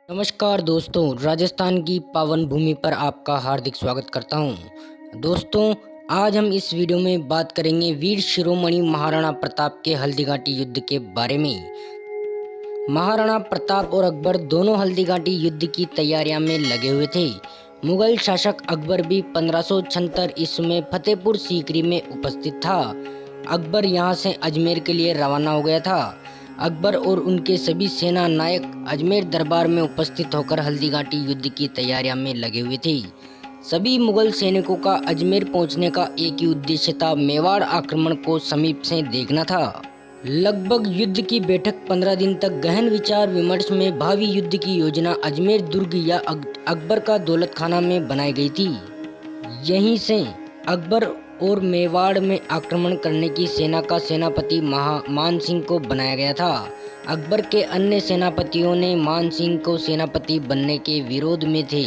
नमस्कार दोस्तों, राजस्थान की पावन भूमि पर आपका हार्दिक स्वागत करता हूं। दोस्तों, आज हम इस वीडियो में बात करेंगे वीर शिरोमणि महाराणा प्रताप के हल्दीघाटी युद्ध के बारे में। महाराणा प्रताप और अकबर दोनों हल्दीघाटी युद्ध की तैयारियां में लगे हुए थे। मुगल शासक अकबर भी 1576 ईस्वी में फतेहपुर सीकरी में उपस्थित था। अकबर यहां से अजमेर के लिए रवाना हो गया था। अकबर और उनके सभी सेना नायक अजमेर दरबार में उपस्थित होकर हल्दीघाटी युद्ध की तैयारियां में लगे हुए थे। सभी मुगल सैनिकों का अजमेर पहुंचने का एक ही उद्देश्य था, मेवाड़ आक्रमण को समीप से देखना था। लगभग युद्ध की बैठक 15 दिन तक गहन विचार विमर्श में भावी युद्ध की योजना अजमेर दुर्ग या अकबर का दौलत खाना में बनाई गई थी। यहीं से अकबर और मेवाड़ में आक्रमण करने की सेना का सेनापति मान सिंह को बनाया गया था। अकबर के अन्य सेनापतियों ने मान सिंह को सेनापति बनने के विरोध में थे।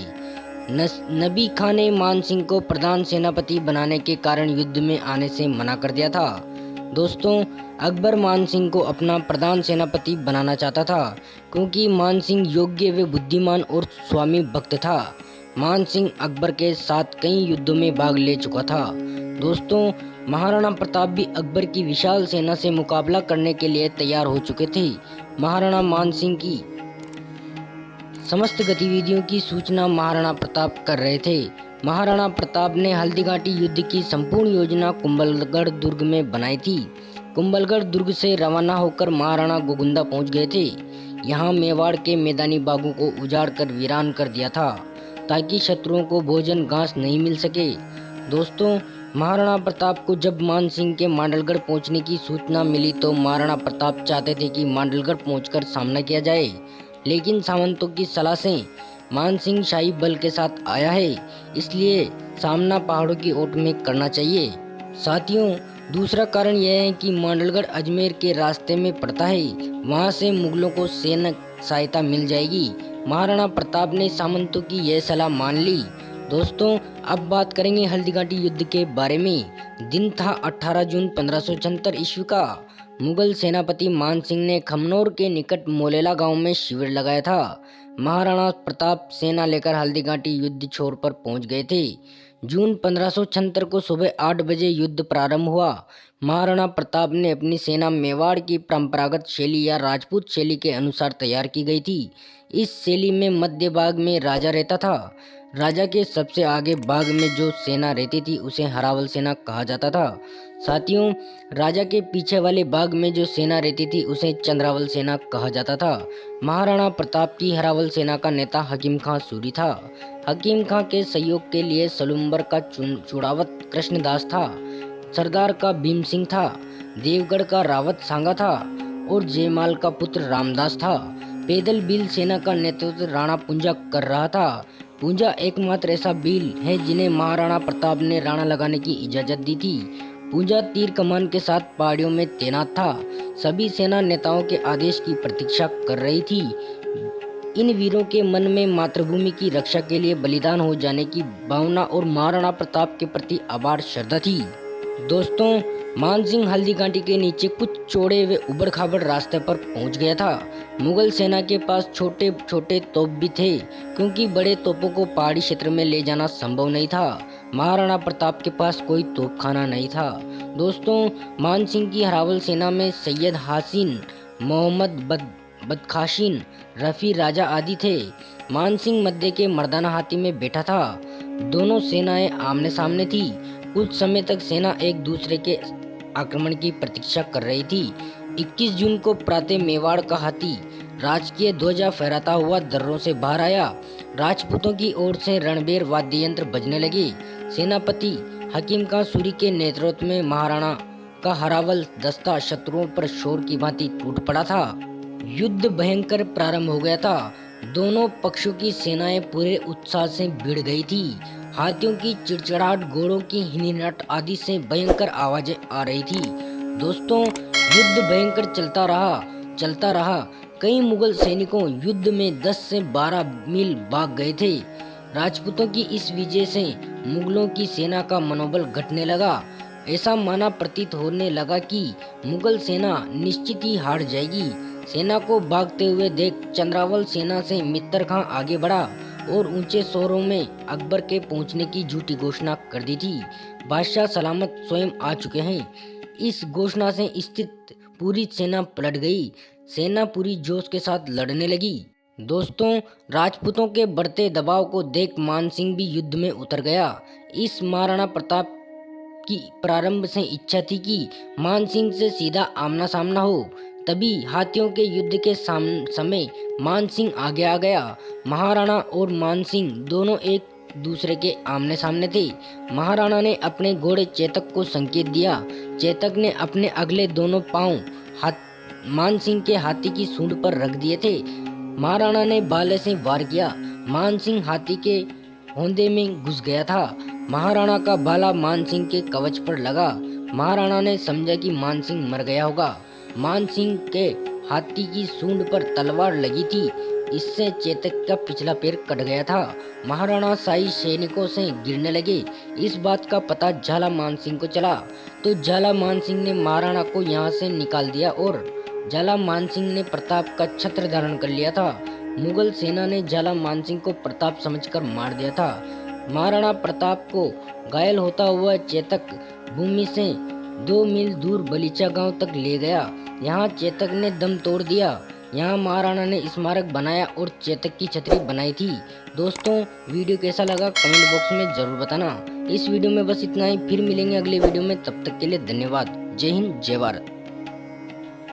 नबी खां ने मान सिंह को प्रधान सेनापति बनाने के कारण युद्ध में आने से मना कर दिया था। दोस्तों, अकबर मान सिंह को अपना प्रधान सेनापति बनाना चाहता था क्योंकि मान सिंह योग्य व बुद्धिमान और स्वामी भक्त था। मान सिंह अकबर के साथ कई युद्धों में भाग ले चुका था। दोस्तों, महाराणा प्रताप भी अकबर की विशाल सेना से मुकाबला करने के लिए तैयार हो चुके थे। महाराणा मान सिंह की समस्त गतिविधियों की सूचना महाराणा प्रताप कर रहे थे। महाराणा प्रताप ने हल्दीघाटी युद्ध की संपूर्ण योजना कुंभलगढ़ दुर्ग में बनाई थी। कुंभलगढ़ दुर्ग से रवाना होकर महाराणा गोगुंदा पहुंच गए थे। यहां मेवाड़ के मैदानी बागों को उजाड़ कर वीरान कर दिया था ताकि शत्रुओं को भोजन घास नहीं मिल सके। दोस्तों, महाराणा प्रताप को जब मान सिंह के मांडलगढ़ पहुंचने की सूचना मिली तो महाराणा प्रताप चाहते थे कि मांडलगढ़ पहुंचकर सामना किया जाए, लेकिन सामंतों की सलाह से मान सिंह शाही बल के साथ आया है, इसलिए सामना पहाड़ों की ओट में करना चाहिए। साथियों, दूसरा कारण यह है कि मांडलगढ़ अजमेर के रास्ते में पड़ता है, वहां से मुगलों को सेना सहायता मिल जाएगी। महाराणा प्रताप ने सामंतों की यह सलाह मान ली। दोस्तों, अब बात करेंगे हल्दीघाटी युद्ध के बारे में। दिन था 18 जून 1576 ईस्वी का। मुगल सेनापति मान सिंह ने खमनोर के निकट मोलेला गांव में शिविर लगाया था। महाराणा प्रताप सेना लेकर हल्दीघाटी युद्ध छोर पर पहुंच गए थे। जून 1576 को सुबह 8 बजे युद्ध प्रारंभ हुआ। महाराणा प्रताप ने अपनी सेना मेवाड़ की परंपरागत शैली या राजपूत शैली के अनुसार तैयार की गई थी। इस शैली में मध्य भाग में राजा रहता था। राजा के सबसे आगे भाग में जो सेना रहती थी उसे हरावल सेना कहा जाता था। साथियों, राजा के पीछे वाले भाग में जो सेना रहती थी उसे चंद्रावल सेना कहा जाता था। महाराणा प्रताप की हरावल सेना का नेता हकीम खां सूरी था। हकीम खां के सहयोग के लिए सलुम्बर का चुड़ावत कृष्णदास था, सरदार का भीम सिंह था, देवगढ़ का रावत सांगा था और जयमाल का पुत्र रामदास था। पैदल भील सेना का नेतृत्व राणा पुंजा कर रहा था। पुंजा एकमात्र ऐसा भील है जिन्हें महाराणा प्रताप ने राणा लगाने की इजाजत दी थी। पुंजा तीर कमान के साथ पहाड़ियों में तैनात था। सभी सेना नेताओं के आदेश की प्रतीक्षा कर रही थी। इन वीरों के मन में मातृभूमि की रक्षा के लिए बलिदान हो जाने की भावना और महाराणा प्रताप के प्रति अपार श्रद्धा थी। दोस्तों, मान सिंह हल्दीघाटी के नीचे कुछ चौड़े व उबड़ खाबड़ रास्ते पर पहुंच गया था। मुगल सेना के पास छोटे छोटे तोप भी थे क्योंकि बड़े तोपों को पहाड़ी क्षेत्र में ले जाना संभव नहीं था। महाराणा प्रताप के पास कोई तोपखाना नहीं था। दोस्तों, मान सिंह की हरावल सेना में सैयद हासिन, मोहम्मद बदखाशीन, रफ़ी राजा आदि थे। मान सिंह मध्य के मर्दाना हाथी में बैठा था। दोनों सेनाएं आमने सामने थी। कुछ समय तक सेना एक दूसरे के आक्रमण की प्रतीक्षा कर रही थी। 21 जून को प्रातः मेवाड़ का हाथी राजकीय ध्वजा फहराता हुआ दर्रों से बाहर आया। राजपूतों की ओर से रणबीर वाद्य यंत्र बजने लगे। सेनापति हकीम खां सूरी के नेतृत्व में महाराणा का हरावल दस्ता शत्रुओं पर शोर की भांति टूट पड़ा था। युद्ध भयंकर प्रारंभ हो गया था। दोनों पक्षों की सेनाएं पूरे उत्साह से भिड़ गई थी। हाथियों की चिड़चिड़ाहट, घोड़ों की हिनहिनाहट आदि से भयंकर आवाजें आ रही थी। दोस्तों, युद्ध भयंकर चलता रहा। कई मुगल सैनिकों युद्ध में 10 से 12 मील भाग गए थे। राजपूतों की इस विजय से मुगलों की सेना का मनोबल घटने लगा। ऐसा माना प्रतीत होने लगा कि मुगल सेना निश्चित ही हार जाएगी। सेना को भागते हुए देख चंद्रावल सेना से मित्र खां आगे बढ़ा और ऊंचे शोरों में अकबर के पहुंचने की झूठी घोषणा कर दी थी। बादशाह सलामत स्वयं आ चुके हैं। इस घोषणा से स्थित पूरी सेना पलट गई। सेना पूरी जोश के साथ लड़ने लगी। दोस्तों, राजपूतों के बढ़ते दबाव को देख मान सिंह भी युद्ध में उतर गया। इस महाराणा प्रताप की प्रारंभ से इच्छा थी कि मान सिंह से सीधा आमना सामना हो। तभी हाथियों के युद्ध के समय मान सिंह आगे आ गया। महाराणा और मान सिंह दोनों एक दूसरे के आमने सामने थे। महाराणा ने अपने घोड़े चेतक को संकेत दिया। चेतक ने अपने अगले दोनों पांव मान सिंह के हाथी की सूंड पर रख दिए थे। महाराणा ने भाले से वार किया। मान सिंह हाथी के होंदे में घुस गया था। महाराणा का भाला मान सिंह के कवच पर लगा। महाराणा ने समझा कि मान सिंह मर गया होगा। मान सिंह के हाथी की सूंड पर तलवार लगी थी। इससे चेतक का पिछला पैर कट गया था। महाराणा शाही सैनिकों से गिरने लगे। इस बात का पता झाला मान सिंह को चला तो झाला मान सिंह ने महाराणा को यहाँ से निकाल दिया और झाला मान सिंह ने प्रताप का छत्र धारण कर लिया था। मुगल सेना ने झाला मान सिंह को प्रताप समझकर मार दिया था। महाराणा प्रताप को घायल होता हुआ चेतक भूमि से 2 मील दूर बलीचा गांव तक ले गया। यहाँ चेतक ने दम तोड़ दिया। यहाँ महाराणा ने स्मारक बनाया और चेतक की छतरी बनाई थी। दोस्तों, वीडियो कैसा लगा कमेंट बॉक्स में जरूर बताना। इस वीडियो में बस इतना ही। फिर मिलेंगे अगले वीडियो में। तब तक के लिए धन्यवाद। जय हिंद, जय भारत।